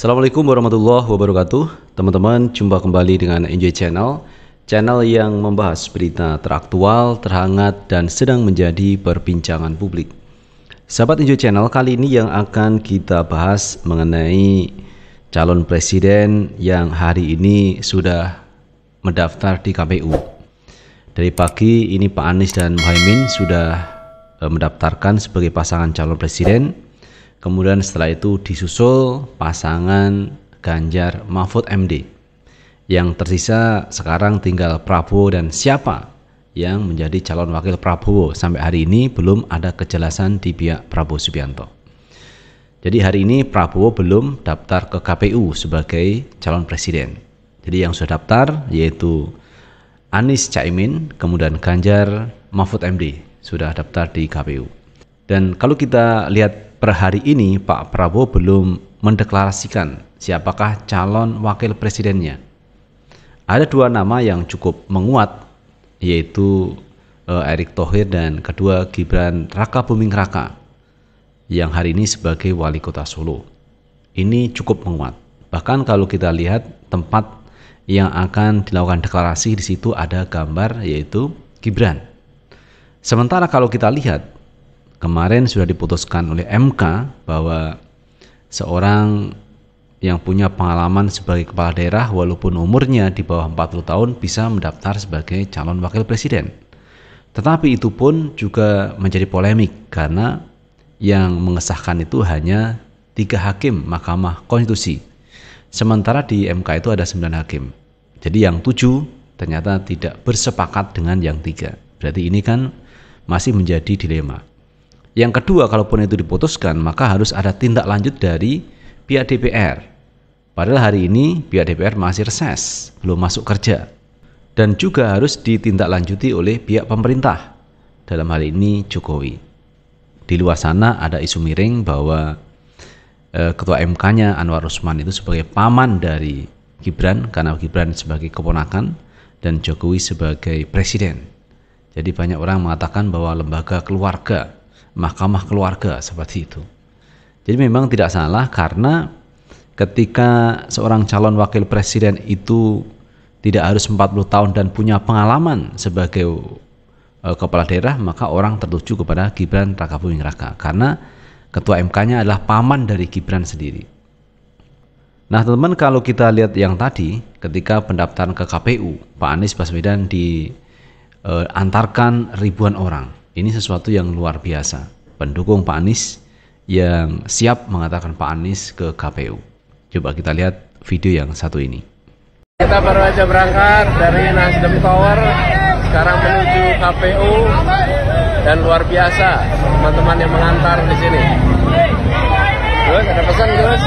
Assalamualaikum warahmatullahi wabarakatuh. Teman-teman, jumpa kembali dengan Enjoy Channel, channel yang membahas berita teraktual, terhangat, dan sedang menjadi perbincangan publik. Sahabat Enjoy Channel, kali ini yang akan kita bahas mengenai calon presiden yang hari ini sudah mendaftar di KPU. Dari pagi ini Pak Anies dan Muhaimin sudah mendaftarkan sebagai pasangan calon presiden. Kemudian setelah itu disusul pasangan Ganjar Mahfud MD. Yang tersisa sekarang tinggal Prabowo dan siapa yang menjadi calon wakil Prabowo. Sampai hari ini belum ada kejelasan di pihak Prabowo Subianto. Jadi hari ini Prabowo belum daftar ke KPU sebagai calon presiden. Jadi yang sudah daftar yaitu Anies Caimin, kemudian Ganjar Mahfud MD sudah daftar di KPU. Dan kalau kita lihat per hari ini Pak Prabowo belum mendeklarasikan siapakah calon wakil presidennya. Ada dua nama yang cukup menguat, yaitu Erick Thohir dan kedua Gibran Rakabuming Raka yang hari ini sebagai wali kota Solo. Ini cukup menguat. Bahkan kalau kita lihat tempat yang akan dilakukan deklarasi, di situ ada gambar yaitu Gibran. Sementara kalau kita lihat kemarin sudah diputuskan oleh MK bahwa seorang yang punya pengalaman sebagai kepala daerah walaupun umurnya di bawah 40 tahun bisa mendaftar sebagai calon wakil presiden. Tetapi itu pun juga menjadi polemik karena yang mengesahkan itu hanya 3 hakim Mahkamah Konstitusi. Sementara di MK itu ada 9 hakim. Jadi yang 7 ternyata tidak bersepakat dengan yang 3. Berarti ini kan masih menjadi dilema. Yang kedua, kalaupun itu diputuskan, maka harus ada tindak lanjut dari pihak DPR. Padahal hari ini pihak DPR masih reses, belum masuk kerja. Dan juga harus ditindaklanjuti oleh pihak pemerintah. Dalam hal ini Jokowi. Di luar sana ada isu miring bahwa Ketua MK-nya Anwar Usman itu sebagai paman dari Gibran, karena Gibran sebagai keponakan dan Jokowi sebagai presiden. Jadi banyak orang mengatakan bahwa lembaga keluarga, mahkamah keluarga seperti itu. Jadi memang tidak salah karena ketika seorang calon wakil presiden itu tidak harus 40 tahun dan punya pengalaman sebagai kepala daerah, maka orang tertuju kepada Gibran Rakabuming Raka karena ketua MK-nya adalah paman dari Gibran sendiri. Nah teman-teman, kalau kita lihat yang tadi ketika pendaftaran ke KPU, Pak Anies Baswedan diantarkan ribuan orang. Ini sesuatu yang luar biasa. Pendukung Pak Anies yang siap mengatakan Pak Anies ke KPU. Coba kita lihat video yang satu ini. Kita baru aja berangkat dari Nasdem Tower, sekarang menuju KPU dan luar biasa teman-teman yang mengantar di sini. Gus, ada pesan Gus?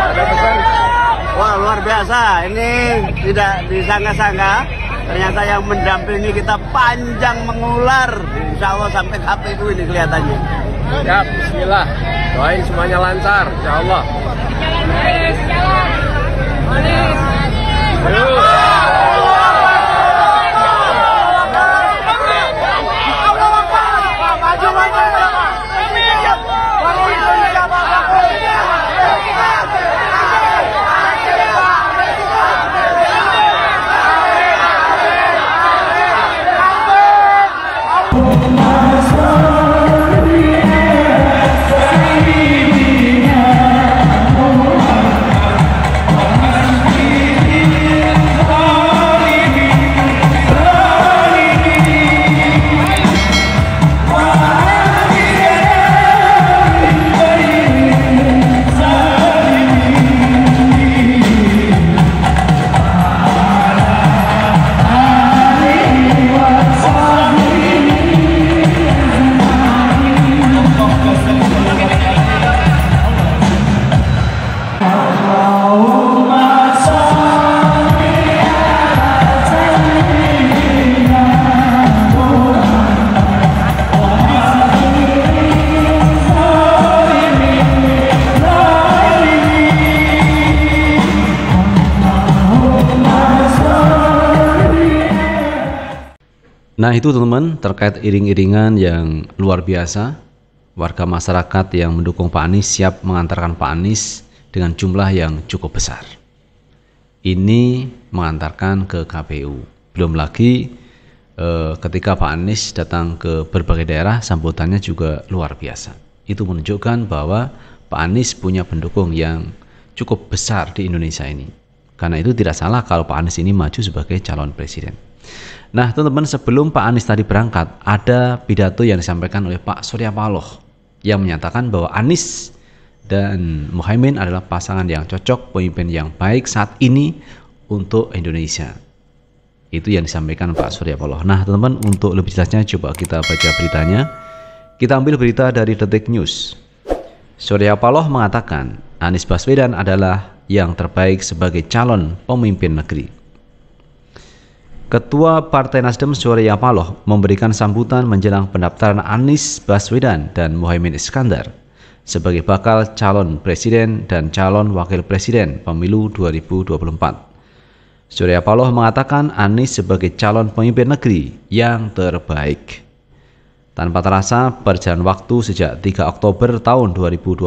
Ada pesan? Wah luar biasa, ini tidak disangka-sangka. Ternyata yang mendampingi kita panjang mengular, insya Allah sampai KPU ini kelihatannya. Ya, bismillah. Doain semuanya lancar, insya Allah. Nah itu teman-teman terkait iring-iringan yang luar biasa warga masyarakat yang mendukung Pak Anies siap mengantarkan Pak Anies dengan jumlah yang cukup besar. Ini mengantarkan ke KPU. Belum lagi ketika Pak Anies datang ke berbagai daerah, sambutannya juga luar biasa. Itu menunjukkan bahwa Pak Anies punya pendukung yang cukup besar di Indonesia ini. Karena itu tidak salah kalau Pak Anies ini maju sebagai calon presiden. Nah teman-teman, sebelum Pak Anies tadi berangkat, ada pidato yang disampaikan oleh Pak Surya Paloh yang menyatakan bahwa Anies dan Muhaimin adalah pasangan yang cocok, pemimpin yang baik saat ini untuk Indonesia. Itu yang disampaikan Pak Surya Paloh. Nah teman-teman, untuk lebih jelasnya coba kita baca beritanya. Kita ambil berita dari Detik News. Surya Paloh mengatakan Anies Baswedan adalah yang terbaik sebagai calon pemimpin negeri. Ketua Partai Nasdem Surya Paloh memberikan sambutan menjelang pendaftaran Anies Baswedan dan Muhaimin Iskandar sebagai bakal calon presiden dan calon wakil presiden pemilu 2024. Surya Paloh mengatakan Anies sebagai calon pemimpin negeri yang terbaik. Tanpa terasa, berjalan waktu sejak 3 Oktober tahun 2022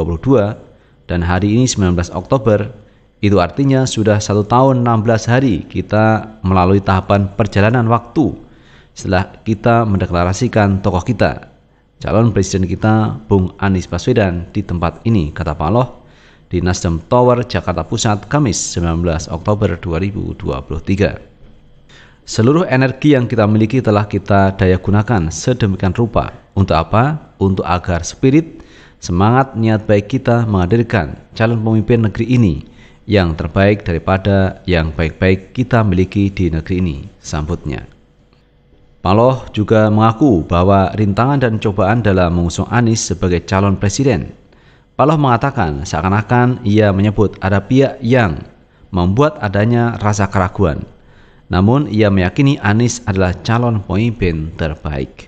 dan hari ini 19 Oktober, itu artinya sudah 1 tahun 16 hari kita melalui tahapan perjalanan waktu setelah kita mendeklarasikan tokoh kita, calon presiden kita, Bung Anies Baswedan di tempat ini, kata Paloh, di Nasdem Tower, Jakarta Pusat, Kamis 19 Oktober 2023. Seluruh energi yang kita miliki telah kita daya gunakan sedemikian rupa. Untuk apa? Untuk agar spirit, semangat, niat baik kita menghadirkan calon pemimpin negeri ini yang terbaik daripada yang baik-baik kita miliki di negeri ini, sambutnya. Paloh juga mengaku bahwa rintangan dan cobaan dalam mengusung Anies sebagai calon presiden. Paloh mengatakan seakan-akan ia menyebut ada pihak yang membuat adanya rasa keraguan. Namun ia meyakini Anies adalah calon pemimpin terbaik.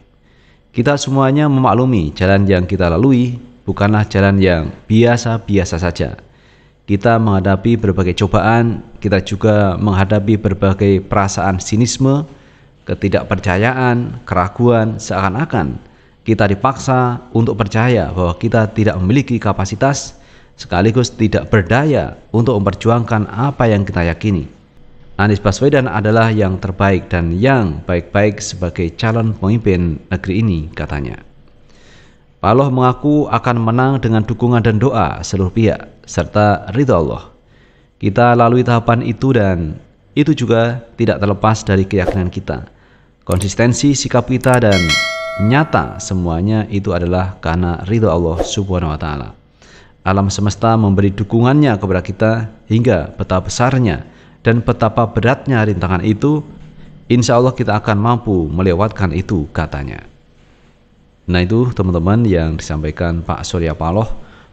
Kita semuanya memaklumi jalan yang kita lalui bukanlah jalan yang biasa-biasa saja. Kita menghadapi berbagai cobaan, kita juga menghadapi berbagai perasaan sinisme, ketidakpercayaan, keraguan, seakan-akan kita dipaksa untuk percaya bahwa kita tidak memiliki kapasitas sekaligus tidak berdaya untuk memperjuangkan apa yang kita yakini. Anies Baswedan adalah yang terbaik dan yang baik-baik sebagai calon pemimpin negeri ini, katanya. Paloh mengaku akan menang dengan dukungan dan doa seluruh pihak serta ridha Allah. Kita lalui tahapan itu dan itu juga tidak terlepas dari keyakinan kita. Konsistensi sikap kita dan nyata semuanya itu adalah karena ridha Allah Subhanahu wa Ta'ala. Alam semesta memberi dukungannya kepada kita hingga betapa besarnya dan betapa beratnya rintangan itu, insya Allah kita akan mampu melewatkan itu, katanya. Nah itu teman-teman yang disampaikan Pak Surya Paloh,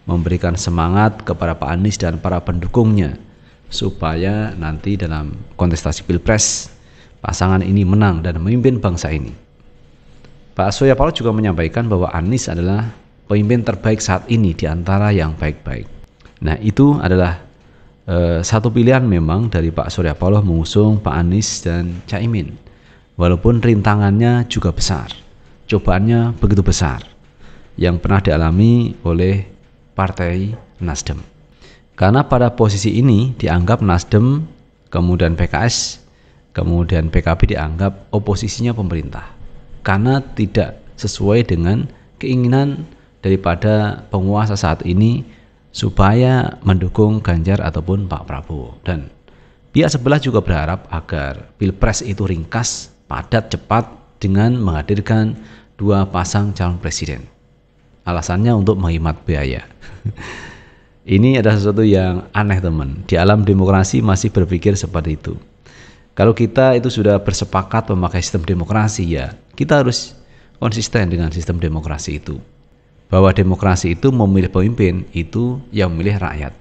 memberikan semangat kepada Pak Anies dan para pendukungnya supaya nanti dalam kontestasi Pilpres pasangan ini menang dan memimpin bangsa ini. Pak Surya Paloh juga menyampaikan bahwa Anies adalah pemimpin terbaik saat ini di antara yang baik-baik. Nah itu adalah satu pilihan memang dari Pak Surya Paloh mengusung Pak Anies dan Caimin. Walaupun rintangannya juga besar, cobaannya begitu besar yang pernah dialami oleh Partai Nasdem. Karena pada posisi ini dianggap Nasdem, kemudian PKS, kemudian PKB dianggap oposisinya pemerintah. Karena tidak sesuai dengan keinginan daripada penguasa saat ini supaya mendukung Ganjar ataupun Pak Prabowo. Dan pihak sebelah juga berharap agar Pilpres itu ringkas, padat, cepat dengan menghadirkan 2 pasang calon presiden. Alasannya untuk menghemat biaya. Ini adalah sesuatu yang aneh teman. Di alam demokrasi masih berpikir seperti itu. Kalau kita itu sudah bersepakat memakai sistem demokrasi, ya kita harus konsisten dengan sistem demokrasi itu. Bahwa demokrasi itu memilih pemimpin, itu yang memilih rakyat.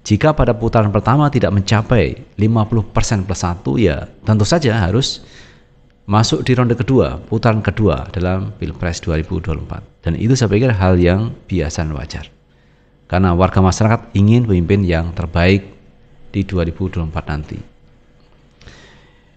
Jika pada putaran pertama tidak mencapai 50% plus 1, ya tentu saja harus masuk di ronde kedua, putaran kedua dalam Pilpres 2024. Dan itu saya pikir hal yang biasa dan wajar. Karena warga masyarakat ingin pemimpin yang terbaik di 2024 nanti.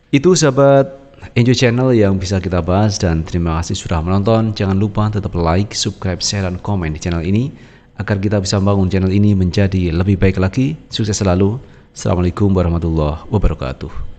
Itu sahabat Enjoy Channel yang bisa kita bahas, dan terima kasih sudah menonton. Jangan lupa tetap like, subscribe, share, dan komen di channel ini agar kita bisa membangun channel ini menjadi lebih baik lagi. Sukses selalu. Assalamualaikum warahmatullahi wabarakatuh.